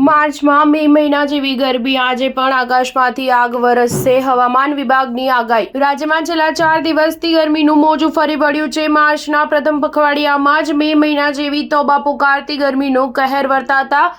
માર્ચમાં મે મહિના જેવી ગરમી આજે પણ આકાશમાંથી આગ વરસશે. હવામાન વિભાગની આગાહી. રાજ્યમાં છેલ્લા 4 દિવસથી ગરમીનું મોજું ફરી વળ્યું છે. માર્ચના પ્રથમ પખવાડિયામાં જ મે મહિના જેવી તોબા પુકારતી ગરમીનો કહેર વર્તાતા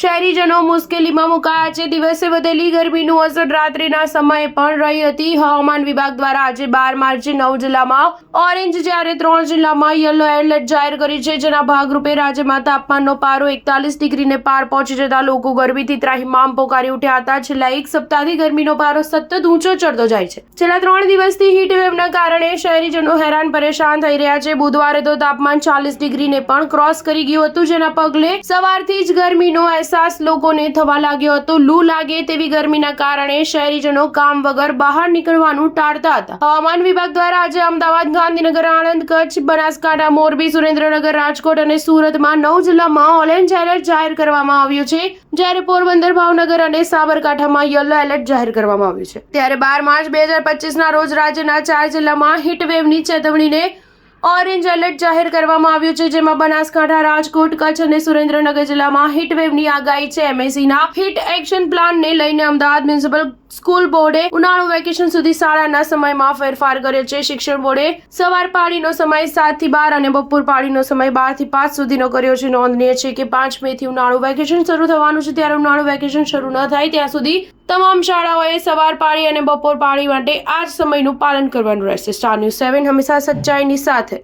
શહેરીજનો મુશ્કેલીમાં મુકાયા છે. દિવસે વધેલી ગરમીનું અસર રાત્રિના સમયે પણ રહી હતી. હવામાન વિભાગ દ્વારા આજે 12 માર્ચે 9 જિલ્લામાં ઓરેન્જ જ્યારે 3 જિલ્લામાં યલો એલર્ટ જાહેર કરી છે. જેના ભાગરૂપે રાજ્યમાં તાપમાનનો પારો 41 ડિગ્રીને પાર પહોંચી જતા લોકો ગરમીથી ત્રાહિમામ પોકારી ઉઠ્યા હતા. છેલ્લા એક સપ્તાહથી ગરમીનો પારો સતત ઊંચો ચડતો જાય છે. છેલ્લા 3 દિવસથી હીટવેવના કારણે શહેરીજનો હેરાન પરેશાન થઈ રહ્યા છે. બુધવારે તો તાપમાન 40 ડિગ્રીને પણ ક્રોસ કરી ગયું હતું, જેના પગલે સવારથી જ ગરમીનો અહેસાસ લોકોને થવા લાગ્યો હતો. લૂ લાગે તેવી ગરમીના કારણે શહેરીજનો કામ વગર બહાર નીકળવાનું ટાળતા હતા. હવામાન વિભાગ દ્વારા આજે અમદાવાદ, ગાંધીનગર, આણંદ, કચ્છ, બનાસકાંઠા, મોરબી, સુરેન્દ્રનગર, રાજકોટ અને સુરતમાં 9 જિલ્લામાં ઓરેન્જ એલર્ટ જાહેર કરવામાં આવ્યું છે. જ્યારે પોરબંદર, ભાવનગર અને સાબરકાંઠામાં યલો એલર્ટ જાહેર કરવામાં આવ્યું છે. ત્યારે 12 માર્ચ 2025ના રોજ રાજ્યના 4 જિલ્લામાં હીટવેવની ચેતવણીને ઓરેન્જ એલર્ટ જાહેર કરવામાં આવ્યું છે. જેમાં બનાસકાંઠા, રાજકોટ, કચ્છ અને સુરેન્દ્રનગર જિલ્લામાં હીટવેવની આગાહી છે. એમએસીના હીટ એક્શન પ્લાનને લઈને અમદાવાદ મ્યુનિસિપલ સ્કૂલ બોર્ડે ઉનાળુ વેકેશન સુધી શાળાના સમયમાં ફેરફાર કર્યો છે. શિક્ષણ બોર્ડે સવાર પાળીનો સમય 7 થી 12 અને બપોર પાળીનો સમય 12 થી 5 સુધીનો કર્યો છે. નોંધનીય છે કે 5 મે થી ઉનાળુ વેકેશન શરૂ થવાનું છે. ત્યારે ઉનાળુ વેકેશન શરૂ ન થાય ત્યાં સુધી તમામ શાળાઓએ સવાર પાળી અને બપોર પાળી માટે આ જ સમયનું પાલન કરવાનું રહેશે. સ્ટાર ન્યૂઝ 7 હંમેશા સચ્ચાઈની સાથે.